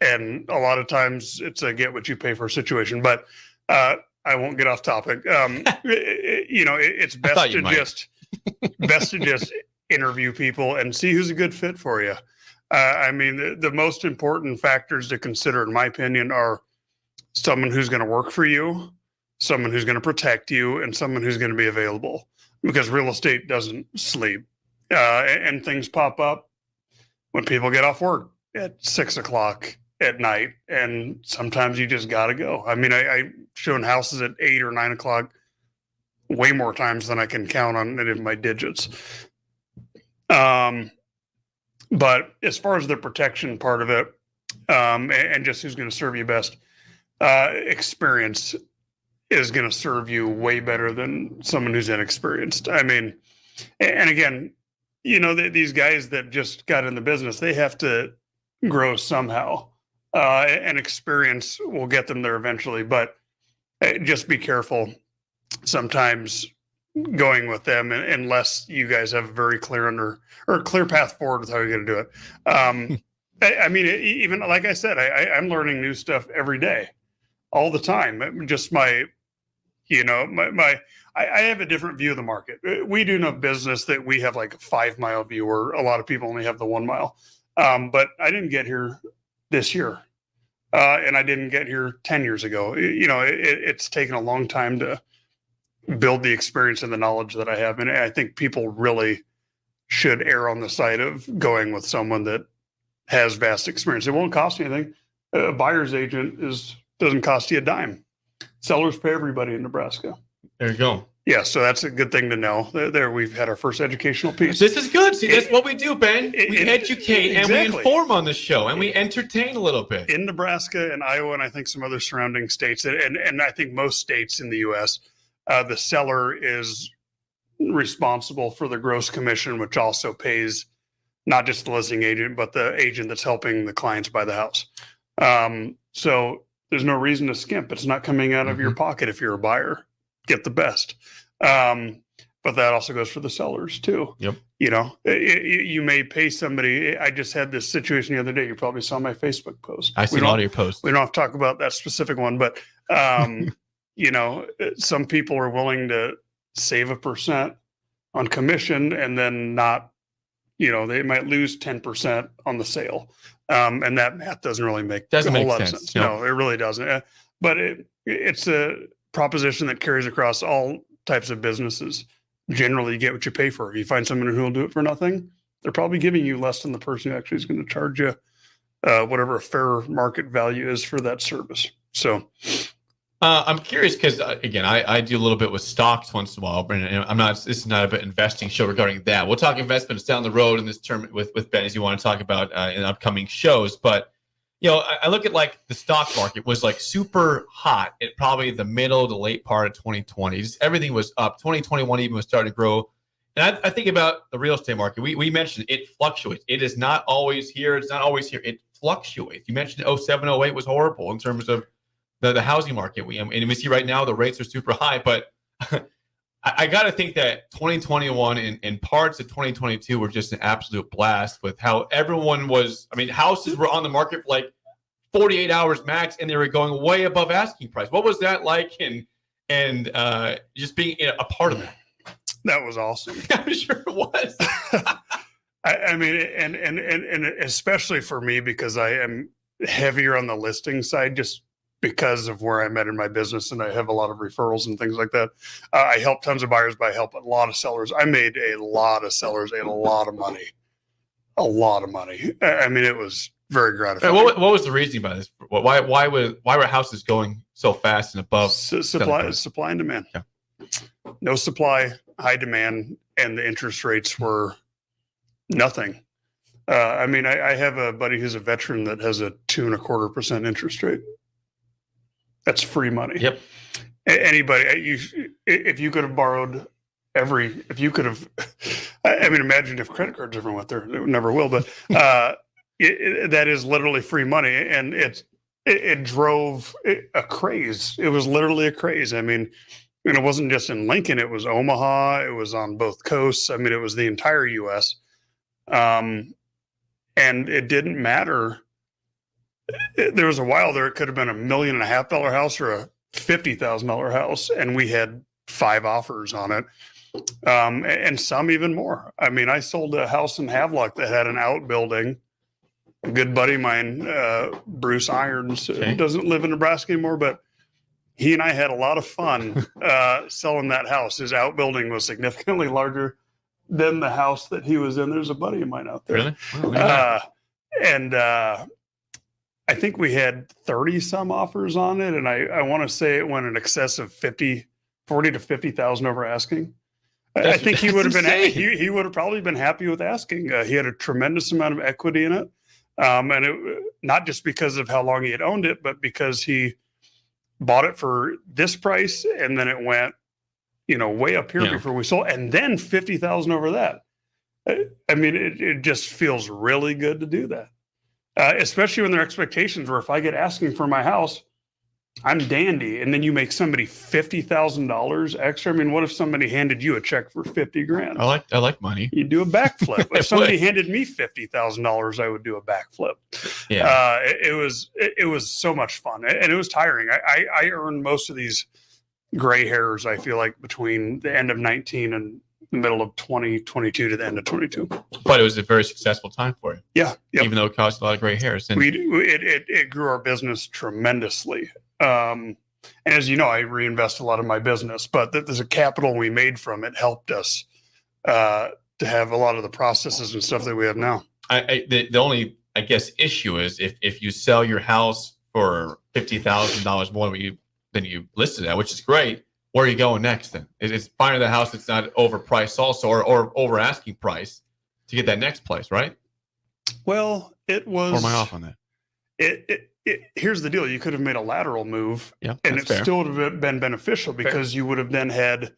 And a lot of times it's a get what you pay for situation, but I won't get off topic. It's best to just interview people and see who's a good fit for you. The most important factors to consider, in my opinion, are someone who's going to work for you, someone who's going to protect you, and someone who's going to be available, because real estate doesn't sleep. And things pop up when people get off work at 6 o'clock at night, and sometimes you just got to go. I've shown houses at 8 or 9 o'clock way more times than I can count on it in my digits. But as far as the protection part of it, and just who's going to serve you best, experience is going to serve you way better than someone who's inexperienced. And again, these guys that just got in the business, they have to grow somehow, and experience will get them there eventually. But just be careful sometimes going with them, unless you guys have a very clear clear path forward with how you're going to do it. Even like I said, I'm learning new stuff every day, all the time. Just I have a different view of the market. We do enough business that we have like a 5 mile view, where a lot of people only have the 1 mile. But I didn't get here this year, and I didn't get here 10 years ago. It's taken a long time to build the experience and the knowledge that I have. And I think people really should err on the side of going with someone that has vast experience. It won't cost you anything. A buyer's agent doesn't cost you a dime. Sellers pay everybody in Nebraska. There you go. Yeah, so that's a good thing to know. There, we've had our first educational piece. This is good. See, that's what we do, Ben. We educate and we exactly. inform on the show, and we entertain a little bit. In Nebraska and Iowa, and I think some other surrounding states, and I think most states in the U.S., the seller is responsible for the gross commission, which also pays not just the listing agent, but the agent that's helping the clients buy the house. So there's no reason to skimp. It's not coming out of your pocket if you're a buyer. Get the best. But that also goes for the sellers too. Yep. You may pay somebody. I just had this situation the other day. You probably saw my Facebook post. I see a lot of your posts. We don't have to talk about that specific one, but some people are willing to save 1% on commission and then not, they might lose 10% on the sale. And that math doesn't really make a whole lot of sense. No, it really doesn't. But it's a proposition that carries across all types of businesses. Generally, you get what you pay for. If you find someone who will do it for nothing, they're probably giving you less than the person who actually is going to charge you whatever a fair market value is for that service. So I'm curious because again, I do a little bit with stocks once in a while, and this is not a bit investing show regarding that. We'll talk investments down the road in this term with Ben, as you want to talk about in upcoming shows. But I look at like the stock market was like super hot at probably the middle to late part of 2020. Just everything was up. 2021 even was starting to grow. And I think about the real estate market. We mentioned it fluctuates. It is not always here. It's not always here. It fluctuates. You mentioned 07, 08 was horrible in terms of the housing market. And we see right now the rates are super high. But I got to think that 2021 and parts of 2022 were just an absolute blast with how everyone was. Houses were on the market for like 48 hours max, and they were going way above asking price. What was that like? And just being a part of that. That was awesome. I'm sure it was. And especially for me, because I am heavier on the listing side, just because of where I'm at in my business, and I have a lot of referrals and things like that. I help tons of buyers, but I help a lot of sellers. I made a lot of sellers a lot of money. It was very gratifying. What was the reasoning by this? Why were houses going so fast and above supply and demand? Yeah. No supply, high demand, and the interest rates were nothing. I have a buddy who's a veteran that has a 2.25% interest rate. That's free money. Yep. Anybody, if you could have borrowed if you could have, I mean, imagine if credit cards ever went there. It never will, but that is literally free money, and it drove a craze. It was literally a craze. I mean, and it wasn't just in Lincoln. It was Omaha. It was on both coasts. I mean, it was the entire U.S. And it didn't matter. There was a while there, it could have been $1.5 million house or a $50,000 house, and we had 5 offers on it, and some even more. I mean, I sold a house in Havelock that had an outbuilding. A good buddy of mine, Bruce Irons, doesn't live in Nebraska anymore, but he and I had a lot of fun selling that house. His outbuilding was significantly larger than the house that he was in. There's a buddy of mine out there. Really? And I think we had 30 some offers on it. And I want to say it went in excess of 40 to 50,000 over asking. I think he would have been, he would have probably been happy with asking. He had a tremendous amount of equity in it. And it, not just because of how long he had owned it, but because he bought it for this price. And then it went, way up here before we sold, and then 50,000 over that. I mean, it just feels really good to do that. Especially when their expectations were, if I get asking for my house, I'm dandy. And then you make somebody $50,000 extra. I mean, what if somebody handed you a check for 50 grand? I like money. You do a backflip. If somebody handed me $50,000, I would do a backflip. Yeah. It was so much fun, and it was tiring. I earned most of these gray hairs, I feel like, between the end of 19 and the middle of 2022 to the end of 22. But it was a very successful time for you. Yeah. Yep. Even though it caused a lot of gray hairs. And It grew our business tremendously. And as you know, I reinvest a lot of my business, but there's a capital we made from it helped us to have a lot of the processes and stuff that we have now. The only, I guess, issue is if you sell your house for $50,000 more than you listed at, which is great. Where are you going next then? It's finding the house that's not overpriced also or over asking price to get that next place, right? Well, it was. Or am I off on that? Here's the deal. You could have made a lateral move and it still would have been beneficial because you would have then had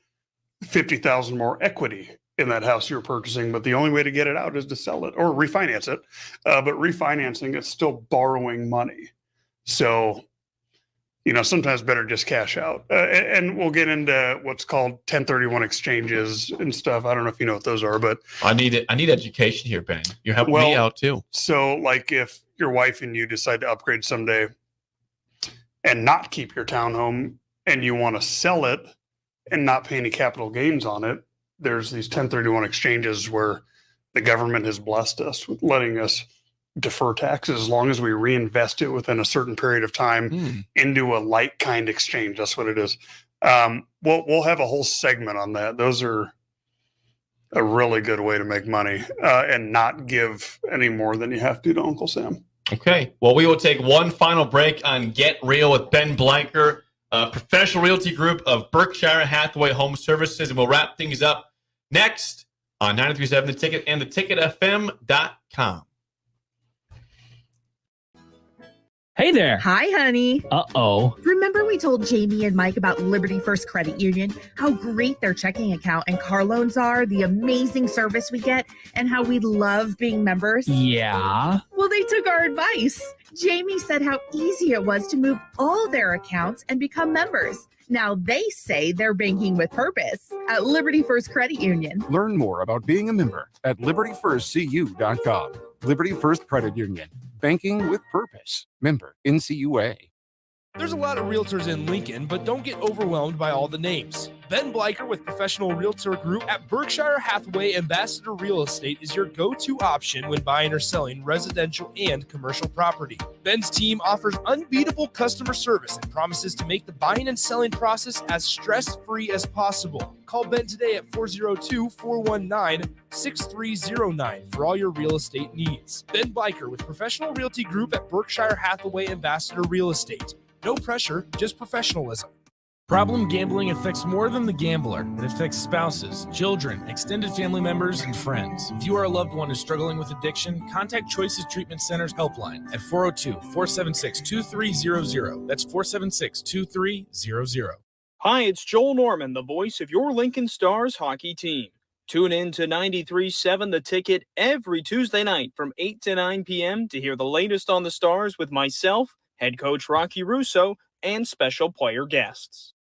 50,000 more equity in that house you're purchasing. But the only way to get it out is to sell it or refinance it. But refinancing is still borrowing money. So, sometimes better just cash out. And we'll get into what's called 1031 exchanges and stuff. I don't know if you know what those are, but I need education here, Ben. You're helping me out too. So like if your wife and you decide to upgrade someday and not keep your townhome and you want to sell it and not pay any capital gains on it, there's these 1031 exchanges where the government has blessed us with letting us defer taxes as long as we reinvest it within a certain period of time into a like kind exchange. That's what it is. We'll have a whole segment on that. Those are a really good way to make money and not give any more than you have to Uncle Sam. Okay. Well, we will take one final break on Get Real with Ben Bleicher, professional realty group of Berkshire Hathaway Home Services, and we'll wrap things up next on 93.7 The Ticket and theticketfm.com. Hey there. Hi, honey. Uh-oh. Remember we told Jamie and Mike about Liberty First Credit Union, how great their checking account and car loans are, the amazing service we get, and how we love being members? Yeah. Well, they took our advice. Jamie said how easy it was to move all their accounts and become members. Now they say they're banking with purpose at Liberty First Credit Union. Learn more about being a member at libertyfirstcu.com. Liberty First Credit Union. Banking with purpose. Member NCUA. There's a lot of realtors in Lincoln, but don't get overwhelmed by all the names. Ben Bleicher with Professional Realtor Group at Berkshire Hathaway Ambassador Real Estate is your go-to option when buying or selling residential and commercial property. Ben's team offers unbeatable customer service and promises to make the buying and selling process as stress-free as possible. Call Ben today at 402-419-6309 for all your real estate needs. Ben Bleicher with Professional Realty Group at Berkshire Hathaway Ambassador Real Estate. No pressure, just professionalism. Problem gambling affects more than the gambler. It affects spouses, children, extended family members, and friends. If you are a loved one who's struggling with addiction, contact Choices Treatment Center's helpline at 402-476-2300. That's 476-2300. Hi, it's Joel Norman, the voice of your Lincoln Stars hockey team. Tune in to 93.7 The Ticket every Tuesday night from 8 to 9 p.m. to hear the latest on the Stars with myself, head coach Rocky Russo, and special player guests.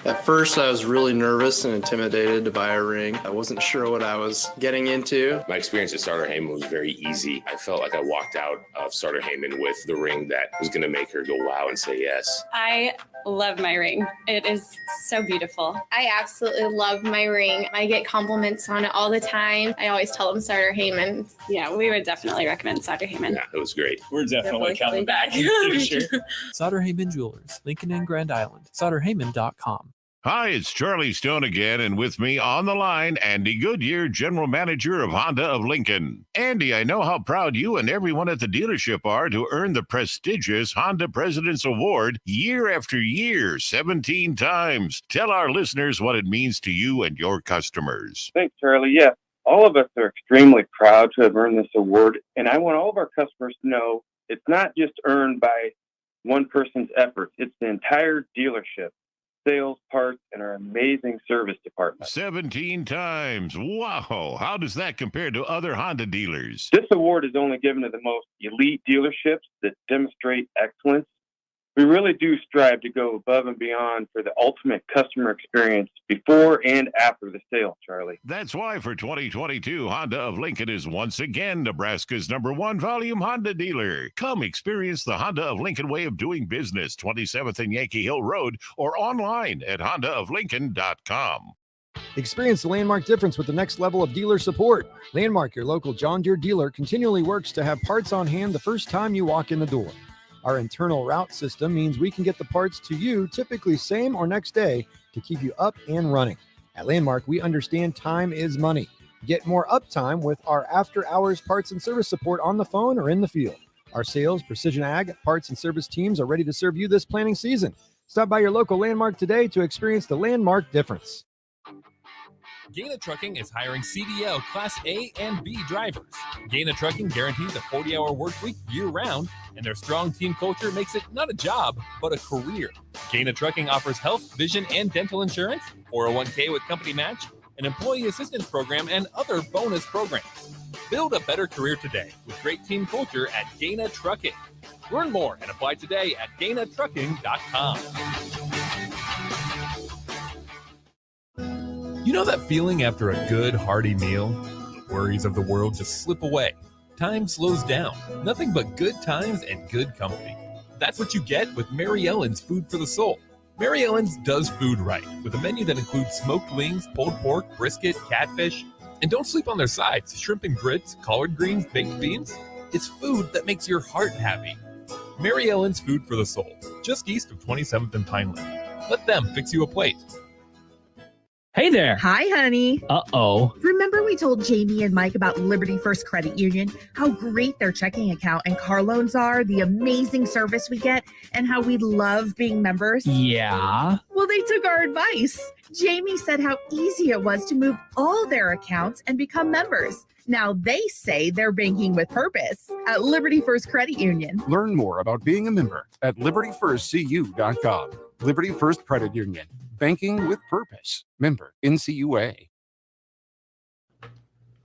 At first, I was really nervous and intimidated to buy a ring. I wasn't sure what I was getting into. My experience at Starter Heyman was very easy. I felt like I walked out of Starter Heyman with the ring that was going to make her go wow and say yes. I love my ring. It is so beautiful. I absolutely love my ring. I get compliments on it all the time. I always tell them Starter Heyman. Yeah, we would definitely recommend Sutter Heyman. Yeah, it was great. We're definitely coming back. Sutter Heyman Jewelers, Lincoln and Grand Island. SutterHeyman.com. Hi, it's Charlie Stone again, and with me on the line, Andy Goodyear, General Manager of Honda of Lincoln. Andy, I know how proud you and everyone at the dealership are to earn the prestigious Honda President's Award year after year, 17 times. Tell our listeners what it means to you and your customers. Thanks, Charlie. Yes, all of us are extremely proud to have earned this award, and I want all of our customers to know it's not just earned by one person's efforts. It's the entire dealership. Sales, parts, and our amazing service department. 17 times. Wow. How does that compare to other Honda dealers? This award is only given to the most elite dealerships that demonstrate excellence. We really do strive to go above and beyond for the ultimate customer experience before and after the sale, Charlie. That's why for 2022, Honda of Lincoln is once again Nebraska's #1 volume Honda dealer. Come experience the Honda of Lincoln way of doing business, 27th and Yankee Hill Road, or online at hondaoflincoln.com. Experience the Landmark difference with the next level of dealer support. Landmark, your local John Deere dealer, continually works to have parts on hand the first time you walk in the door. Our internal route system means we can get the parts to you typically same or next day to keep you up and running. At Landmark, we understand time is money. Get more uptime with our after-hours parts and service support on the phone or in the field. Our sales, precision ag, parts, and service teams are ready to serve you this planning season. Stop by your local Landmark today to experience the Landmark difference. Gaina Trucking is hiring CDL Class A and B drivers. Gaina Trucking guarantees a 40-hour work week year-round, and their strong team culture makes it not a job, but a career. Gaina Trucking offers health, vision, and dental insurance, 401k with company match, an employee assistance program, and other bonus programs. Build a better career today with great team culture at Gaina Trucking. Learn more and apply today at GainaTrucking.com. You know that feeling after a good, hearty meal? Worries of the world just slip away. Time slows down. Nothing but good times and good company. That's what you get with Mary Ellen's Food for the Soul. Mary Ellen's does food right, with a menu that includes smoked wings, pulled pork, brisket, catfish. And don't sleep on their sides, shrimp and grits, collard greens, baked beans. It's food that makes your heart happy. Mary Ellen's Food for the Soul, just east of 27th and Pineland. Let them fix you a plate. Hey there. Hi, honey. Uh-oh. Remember we told Jamie and Mike about Liberty First Credit Union, how great their checking account and car loans are, the amazing service we get, and how we love being members? Yeah. Well, they took our advice. Jamie said how easy it was to move all their accounts and become members. Now they say they're banking with purpose at Liberty First Credit Union. Learn more about being a member at libertyfirstcu.com. Liberty First Credit Union. Banking with purpose. Member NCUA.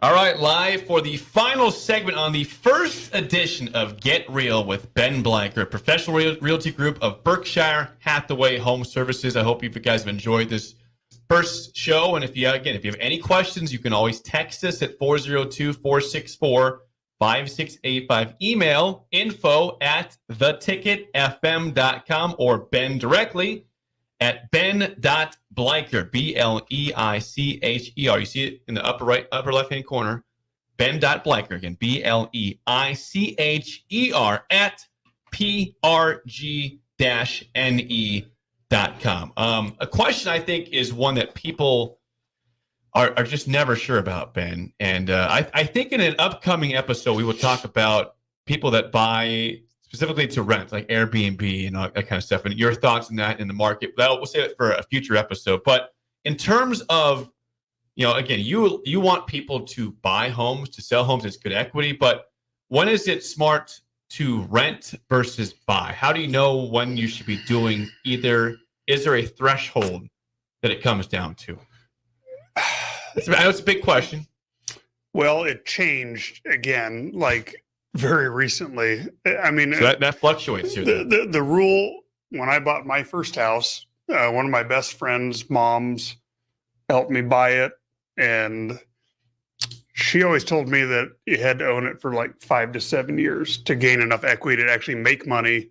All right, live for the final segment on the first edition of Get Real with Ben Bleicher, professional realty group of Berkshire Hathaway Home Services. I hope you guys have enjoyed this first show. And if you have any questions, you can always text us at 402-464-5685. Email info@theticketfm.com or Ben directly at ben.bleicher, B-L-E-I-C-H-E-R. You see it in the upper left-hand corner. Ben.bleicher, again, B-L-E-I-C-H-E-R at prg-ne.com. A question I think is one that people are just never sure about, Ben. And I think in an upcoming episode, we will talk about people that buy specifically to rent, like Airbnb and all that kind of stuff, and your thoughts on that in the market. We'll save it for a future episode. But in terms of, again, you want people to buy homes, to sell homes, it's good equity. But when is it smart to rent versus buy? How do you know when you should be doing either? Is there a threshold that it comes down to? I know it's a big question. Well, it changed again, like very recently. I mean, so that fluctuates here. The rule when I bought my first house, one of my best friend's moms helped me buy it, and she always told me that you had to own it for like 5 to 7 years to gain enough equity to actually make money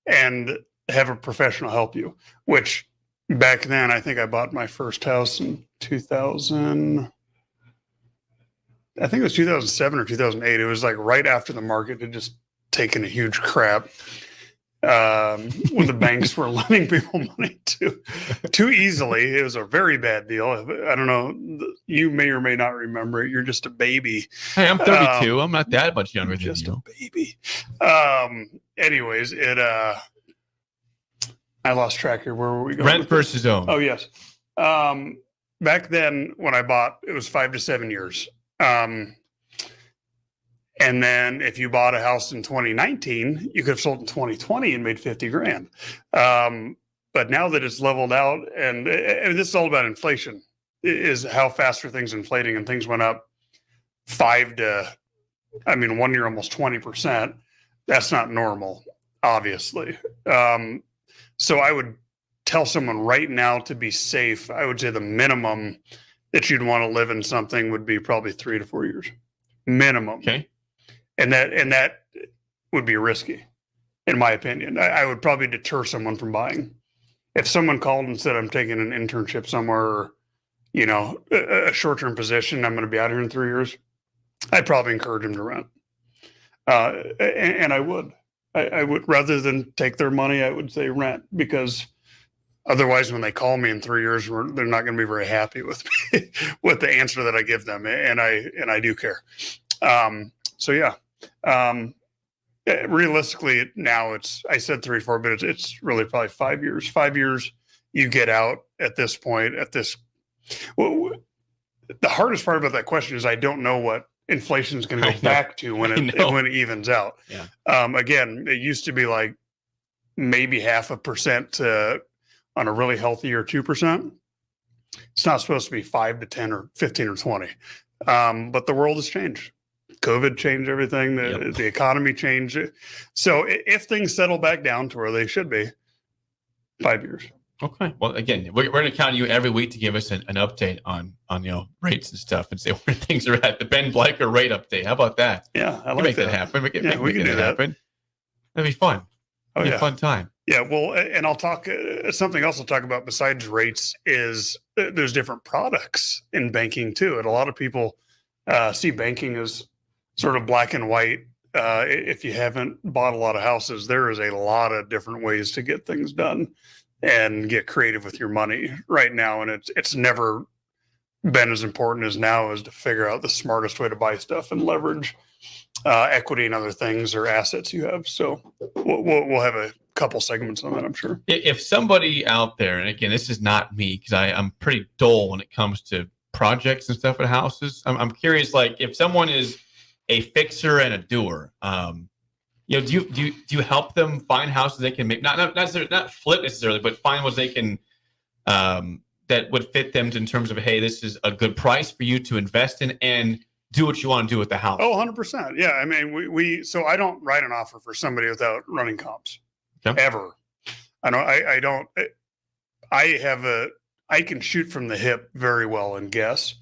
and have a professional help you. Which back then, I think I bought my first house in 2000. I think it was 2007 or 2008. It was like right after the market had just taken a huge crap. When the banks were lending people money too easily. It was a very bad deal. I don't know. You may or may not remember it. You're just a baby. Hey, I'm 32. I'm not that much younger than you. Just a baby. Anyways, I lost track here. Where were we going? Rent versus own. Oh, yes. Back then when I bought, it was 5 to 7 years. And then if you bought a house in 2019, you could have sold in 2020 and made 50 grand. But now that it's leveled out, and this is all about inflation, is how fast are things inflating, and things went up 1 year, almost 20%. That's not normal, obviously. So I would tell someone right now to be safe. I would say the minimum that you'd want to live in something would be probably 3 to 4 years minimum. Okay. And that would be risky, in my opinion. I would probably deter someone from buying. If someone called and said, I'm taking an internship somewhere, or, a short-term position, I'm going to be out here in 3 years, I'd probably encourage them to rent. And I would. I would, rather than take their money, I would say rent, because otherwise, when they call me in 3 years, they're not going to be very happy with me, with the answer that I give them. And I do care. So yeah. Realistically now I said 3 to 4, but it's really probably 5 years. 5 years you get out at this point, well, the hardest part about that question is I don't know what inflation is going to go back to when it evens out. Yeah. Again, it used to be like maybe 0.5% on a really healthy year, 2%. It's not supposed to be 5 to 10 or 15 or 20. But the world has changed. COVID changed everything. The economy changed it. So if things settle back down to where they should be, 5 years. Okay. Well, again, we're going to count on you every week to give us an update on rates and stuff, and say where things are at. The Ben Bleicher rate update. How about that? Yeah, I like make that. That happen. We can do that. Happen. That'd be fun. That'd be a fun time. Yeah. Well, and I'll talk something else I'll talk about besides rates is there's different products in banking too, and a lot of people see banking as sort of black and white. If you haven't bought a lot of houses, there is a lot of different ways to get things done and get creative with your money right now. And it's never been as important as now is to figure out the smartest way to buy stuff and leverage equity and other things or assets you have. So we'll have a couple segments on that, I'm sure. If somebody out there, and again, this is not me, because I'm pretty dull when it comes to projects and stuff at houses. I'm curious, like if someone is a fixer and a doer, do you help them find houses they can make, not flip necessarily, but find ones they can that would fit them in terms of, hey, this is a good price for you to invest in and do what you want to do with the house. Oh, 100%. Yeah. I mean, so I don't write an offer for somebody without running comps ever. I can shoot from the hip very well and guess.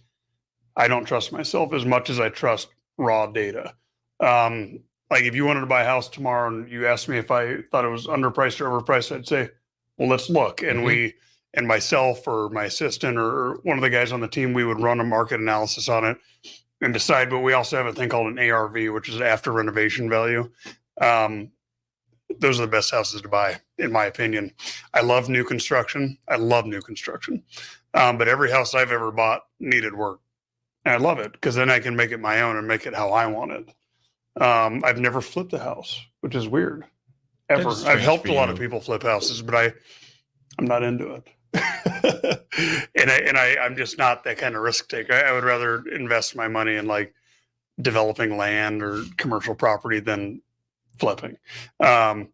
I don't trust myself as much as I trust raw data. Like if you wanted to buy a house tomorrow and you asked me if I thought it was underpriced or overpriced, I'd say, well, let's look. And and myself or my assistant or one of the guys on the team, we would run a market analysis on it and decide. But we also have a thing called an ARV, which is after renovation value. Those are the best houses to buy, in my opinion. I love new construction. But every house I've ever bought needed work. And I love it because then I can make it my own and make it how I want it. I've never flipped a house, which is weird. Ever. I've helped a lot of people flip houses, but I'm not into it. and I'm just not that kind of risk taker. I would rather invest my money in like developing land or commercial property than flipping. But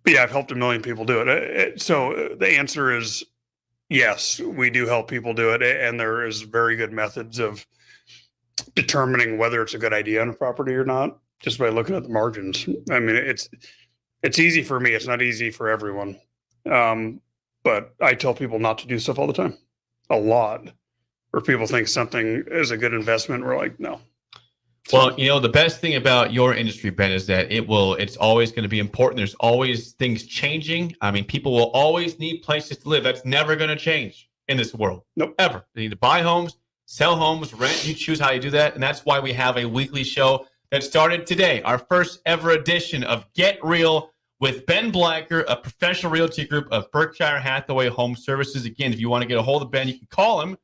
yeah, I've helped a million people do it. So the answer is yes, we do help people do it. And there is very good methods of determining whether it's a good idea on a property or not, just by looking at the margins. I mean, it's easy for me. It's not easy for everyone. But I tell people not to do stuff all the time, a lot, where people think something is a good investment. We're like, no. Well, the best thing about your industry, Ben, is that it's always going to be important. There's always things changing. I mean, people will always need places to live. That's never going to change in this world. Nope. Ever. They need to buy homes, sell homes, rent. You choose how you do that. And that's why we have a weekly show that started today, our first ever edition of Get Real with Ben Bleicher, a professional realty group of Berkshire Hathaway Home Services. Again, if you want to get a hold of Ben, you can call him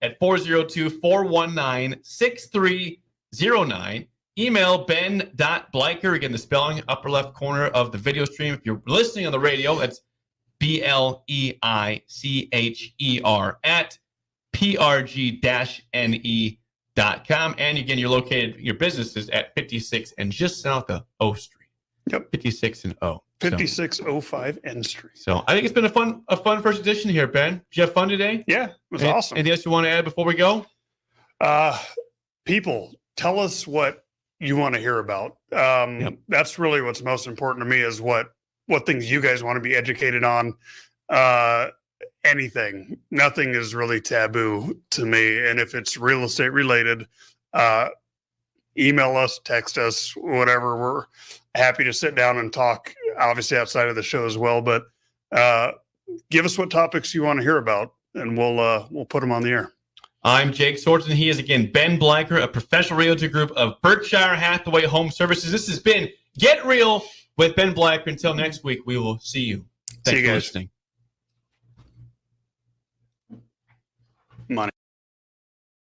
at 402-419-6309. Email ben.bleicher, again, the spelling, upper left corner of the video stream. If you're listening on the radio, that's BLEICHER at prg-ne.com. And again, you're located, your business is at 56 and just south of O Street. Yep. 56 and O. 5605 N Street. So I think it's been a fun first edition here, Ben. Did you have fun today? Yeah, it was awesome. Anything else you want to add before we go? People, tell us what you want to hear about. That's really what's most important to me, is what things you guys want to be educated on. Anything. Nothing is really taboo to me. And if it's real estate related, email us, text us, whatever. We're happy to sit down and talk, obviously outside of the show as well. But give us what topics you want to hear about, and we'll put them on the air. I'm Jake Swords, and he is, again, Ben Bleicher, a professional realty group of Berkshire Hathaway Home Services. This has been Get Real with Ben Bleicher. Until next week, we will see you. Thanks for listening.